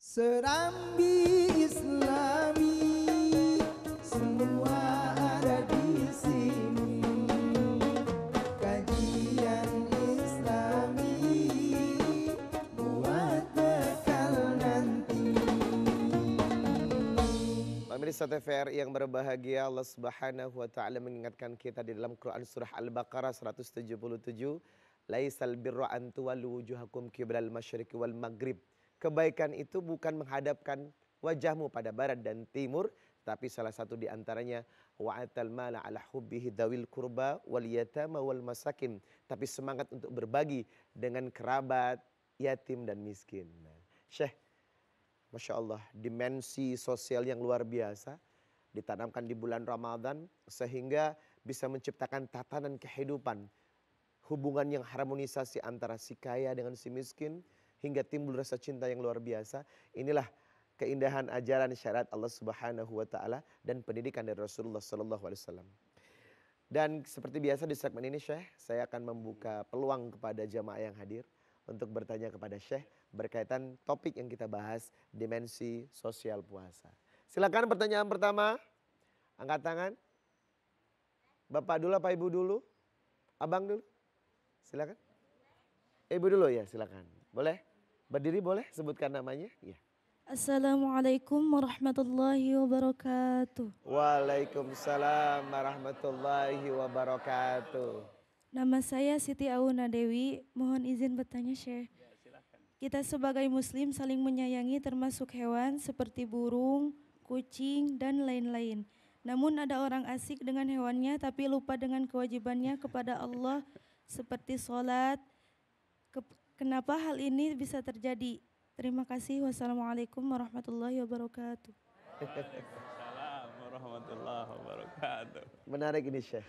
Serambi Islami, semua ada di sini. Kajian Islami buat bekal nanti. Pemirsa TVRI yang berbahagia, Allah Subhanahu wa taala mengingatkan kita di dalam Quran surah Al-Baqarah 177, laisal birra an tuwallu wujuhakum qiblal masyriqi wal maghrib. Kebaikan itu bukan menghadapkan wajahmu pada barat dan timur, tapi salah satu di antaranya wa'atal mala ala hubbihi dzawil qurba wal yatama wal masakin, tapi semangat untuk berbagi dengan kerabat, yatim dan miskin. Nah, Syekh, Masya Allah, dimensi sosial yang luar biasa ditanamkan di bulan Ramadan sehingga bisa menciptakan tatanan kehidupan, hubungan yang harmonisasi antara si kaya dengan si miskin, hingga timbul rasa cinta yang luar biasa. Inilah keindahan ajaran syariat Allah Subhanahu wa taala dan pendidikan dari Rasulullah sallallahu alaihi wasallam. Dan seperti biasa di segmen ini Syekh, saya akan membuka peluang kepada jamaah yang hadir untuk bertanya kepada Syekh berkaitan topik yang kita bahas, dimensi sosial puasa. Silakan pertanyaan pertama. Angkat tangan. Bapak dulu apa Ibu dulu? Abang dulu? Silakan. Ibu dulu ya, silakan. Boleh? Berdiri boleh? Sebutkan namanya. Ya. Assalamualaikum warahmatullahi wabarakatuh. Waalaikumsalam warahmatullahi wabarakatuh. Nama saya Siti Auna Dewi. Mohon izin bertanya Syekh. Kita sebagai muslim saling menyayangi termasuk hewan seperti burung, kucing, dan lain-lain. Namun ada orang asik dengan hewannya tapi lupa dengan kewajibannya kepada Allah seperti sholat. Kenapa hal ini bisa terjadi? Terima kasih. Wassalamualaikum warahmatullahi wabarakatuh. Assalamualaikum warahmatullahi wabarakatuh. Menarik ini Syekh.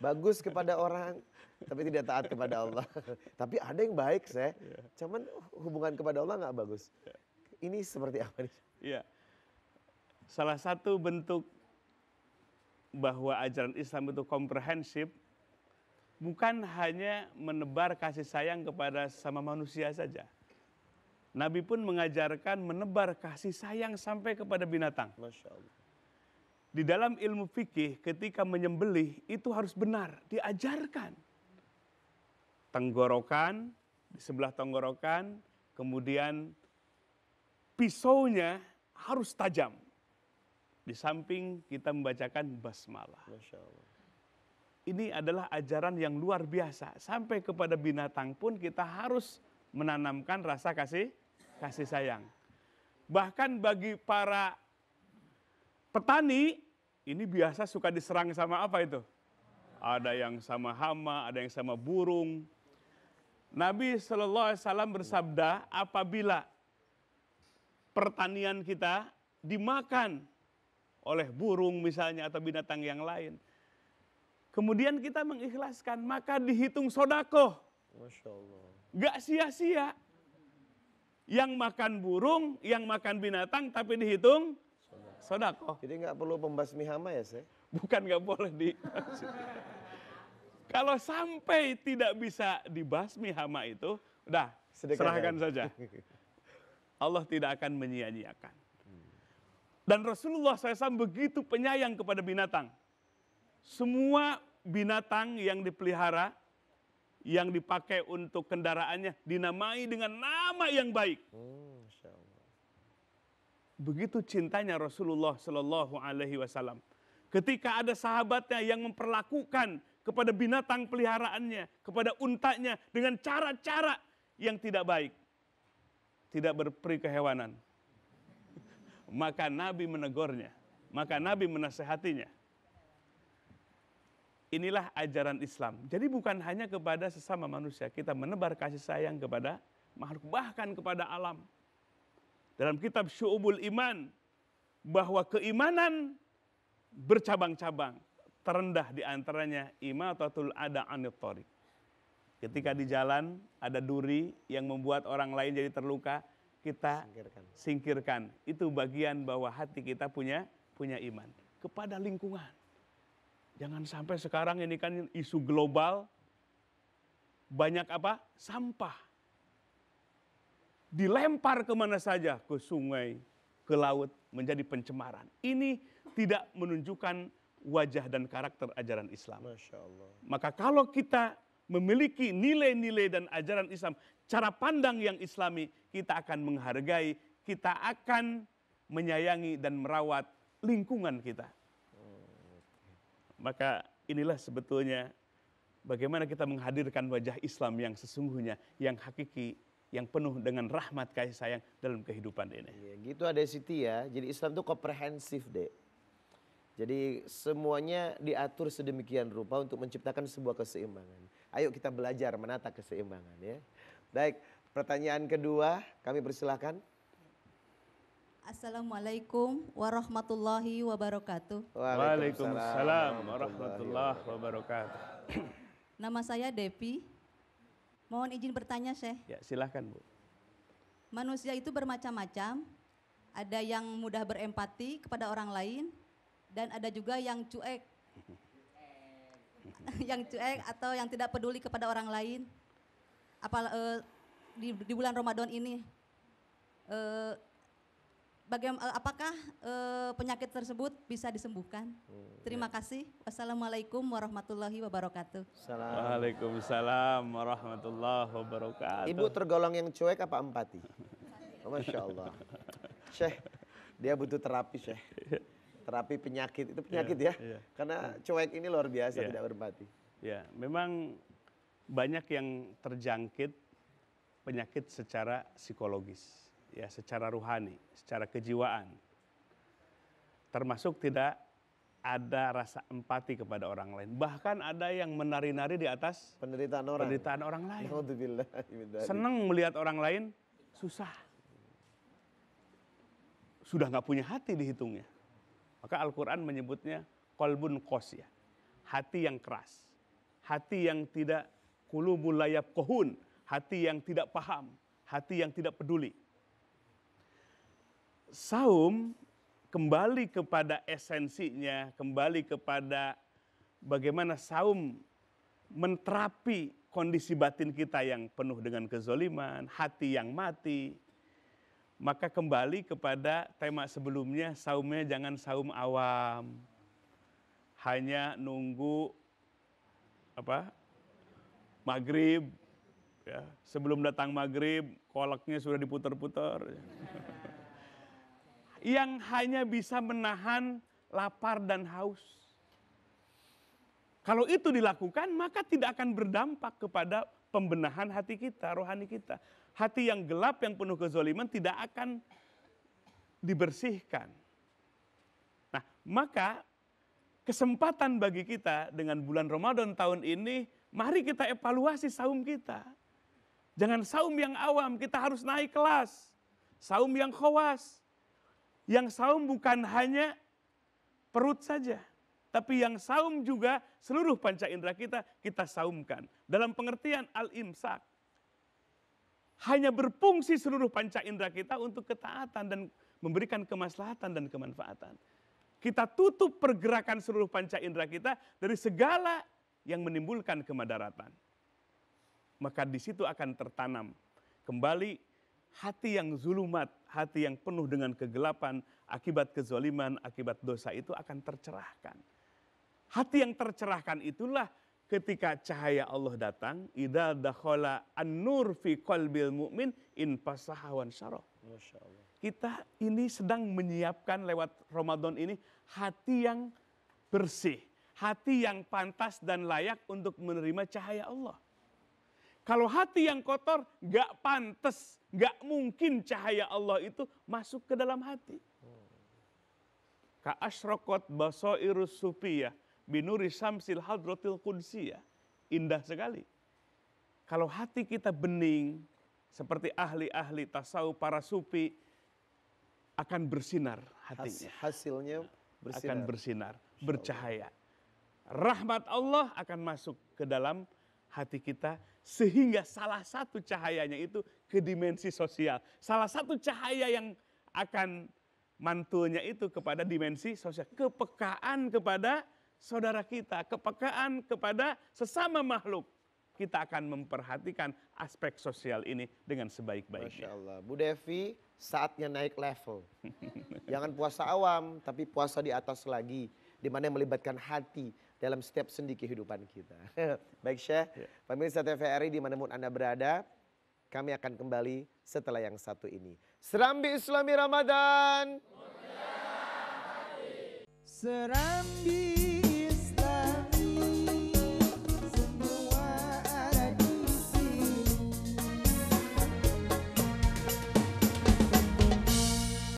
Bagus kepada orang tapi tidak taat kepada Allah. Tapi ada yang baik Syekh. Cuman hubungan kepada Allah nggak bagus. Ini seperti apa nih? Iya. Salah satu bentuk bahwa ajaran Islam itu komprehensif bukan hanya menebar kasih sayang kepada sesama manusia saja. Nabi pun mengajarkan menebar kasih sayang sampai kepada binatang. Masya Allah. Di dalam ilmu fikih ketika menyembelih itu harus benar, diajarkan. Tenggorokan, di sebelah tenggorokan, kemudian pisaunya harus tajam. Di samping kita membacakan basmalah. Masya Allah. Ini adalah ajaran yang luar biasa. Sampai kepada binatang pun kita harus menanamkan rasa kasih sayang. Bahkan bagi para petani, ini biasa suka diserang sama apa itu? Ada yang sama hama, ada yang sama burung. Nabi SAW bersabda, apabila pertanian kita dimakan oleh burung misalnya atau binatang yang lain, kemudian kita mengikhlaskan, maka dihitung sodakoh. Masya Allah. Gak sia-sia. Yang makan burung, yang makan binatang, tapi dihitung sodakoh. Jadi nggak perlu pembasmi hama ya Syekh? Bukan gak boleh di. Kalau sampai tidak bisa dibasmi hama itu, udah serahkan saja. Allah tidak akan menyia-nyiakan. Dan Rasulullah SAW begitu penyayang kepada binatang. Semua binatang yang dipelihara, yang dipakai untuk kendaraannya, dinamai dengan nama yang baik. Masya Allah. Begitu cintanya Rasulullah Sallallahu Alaihi Wasallam. Ketika ada sahabatnya yang memperlakukan kepada binatang peliharaannya, kepada untanya dengan cara-cara yang tidak baik, tidak berperi kehewanan, maka Nabi menegurnya, maka Nabi menasehatinya. Inilah ajaran Islam. Jadi bukan hanya kepada sesama manusia, kita menebar kasih sayang kepada makhluk, bahkan kepada alam. Dalam kitab Syu'ubul Iman, bahwa keimanan bercabang-cabang, terendah di antaranya imatatul ada anit thariq. Ketika di jalan ada duri yang membuat orang lain jadi terluka, kita singkirkan. Itu bagian bahwa hati kita punya iman kepada lingkungan. Jangan sampai sekarang ini kan isu global, banyak apa? Sampah. dilempar kemana saja, ke sungai, ke laut, menjadi pencemaran. Ini tidak menunjukkan wajah dan karakter ajaran Islam. Masya Allah. Maka kalau kita memiliki nilai-nilai dan ajaran Islam, cara pandang yang Islami, kita akan menghargai, kita akan menyayangi dan merawat lingkungan kita. Maka inilah sebetulnya bagaimana kita menghadirkan wajah Islam yang sesungguhnya, yang hakiki, yang penuh dengan rahmat kasih sayang dalam kehidupan ini. Ya, gitu ada Siti ya. Jadi Islam itu komprehensif deh. Jadi semuanya diatur sedemikian rupa untuk menciptakan sebuah keseimbangan. Ayo kita belajar menata keseimbangan ya. Baik, pertanyaan kedua kami persilahkan. Assalamualaikum warahmatullahi wabarakatuh. Waalaikumsalam warahmatullahi wabarakatuh. Nama saya Devi. Mohon izin bertanya, Syekh. Ya, silahkan Bu. Manusia itu bermacam-macam. Ada yang mudah berempati kepada orang lain dan ada juga yang cuek. Yang cuek atau yang tidak peduli kepada orang lain. Di bulan Ramadan ini apakah penyakit tersebut bisa disembuhkan? Terima kasih. Wassalamualaikum warahmatullahi wabarakatuh. Waalaikumsalam warahmatullahi wabarakatuh. Ibu tergolong yang cuek apa empati? Oh, Masya Allah. Syekh, dia butuh terapi Syekh. Terapi penyakit, itu penyakit ya. Karena cuek ini luar biasa, tidak berempati. Ya, memang banyak yang terjangkit penyakit secara psikologis. Ya, secara ruhani, secara kejiwaan. Termasuk tidak ada rasa empati kepada orang lain. Bahkan ada yang menari-nari di atas penderitaan orang lain. Naudzubillah. Senang melihat orang lain susah. Sudah nggak punya hati dihitungnya. Maka Al-Quran menyebutnya qalbun qasiyah. Hati yang keras. Hati yang tidak qulubul la yafqahun. Hati yang tidak paham. Hati yang tidak peduli. Saum kembali kepada esensinya, kembali kepada bagaimana saum menterapi kondisi batin kita yang penuh dengan kezoliman, hati yang mati. Maka kembali kepada tema sebelumnya, saumnya jangan saum awam. Hanya nunggu maghrib, ya. Sebelum datang maghrib, kolaknya sudah diputar-putar. Yang hanya bisa menahan lapar dan haus. Kalau itu dilakukan, maka tidak akan berdampak kepada pembenahan hati kita, rohani kita. Hati yang gelap, yang penuh kezoliman tidak akan dibersihkan. Nah, maka kesempatan bagi kita dengan bulan Ramadan tahun ini, mari kita evaluasi saum kita. Jangan saum yang awam, kita harus naik kelas. Saum yang khawas. Yang saum bukan hanya perut saja, tapi yang saum juga seluruh panca indera kita saumkan. Dalam pengertian al-imsak. Hanya berfungsi seluruh panca indera kita untuk ketaatan dan memberikan kemaslahatan dan kemanfaatan. Kita tutup pergerakan seluruh panca indera kita dari segala yang menimbulkan kemadaratan. Maka di situ akan tertanam kembali hati yang zulumat, hati yang penuh dengan kegelapan, akibat kezaliman, akibat dosa itu akan tercerahkan. Hati yang tercerahkan itulah ketika cahaya Allah datang, idza dakhala an-nur fi qalbil mu'min in fasaha wan syarah. Kita ini sedang menyiapkan lewat Ramadan ini hati yang bersih, hati yang pantas dan layak untuk menerima cahaya Allah. Kalau hati yang kotor, gak pantas, gak mungkin cahaya Allah itu masuk ke dalam hati. Ka'asyraqat basairus sufiyah binuri syamsil hadratil qudsiyah. Indah sekali. Kalau hati kita bening, seperti ahli-ahli tasawuf para sufi, akan bersinar hatinya. Hasilnya bersinar. Akan bersinar, bercahaya. Rahmat Allah akan masuk ke dalam hati kita, sehingga salah satu cahayanya itu ke dimensi sosial. Salah satu cahaya yang akan mantulnya itu kepada dimensi sosial. Kepekaan kepada saudara kita, kepekaan kepada sesama makhluk. kita akan memperhatikan aspek sosial ini dengan Masya sebaik-baiknya. Allah. Bu Devi, saatnya naik level. Jangan puasa awam, tapi puasa di atas lagi. Di mana yang melibatkan hati dalam setiap sendi kehidupan kita. Baik Syekh, pemirsa TVRI dimanapun Anda berada, kami akan kembali setelah yang satu ini. Serambi Islami Ramadan. Serambi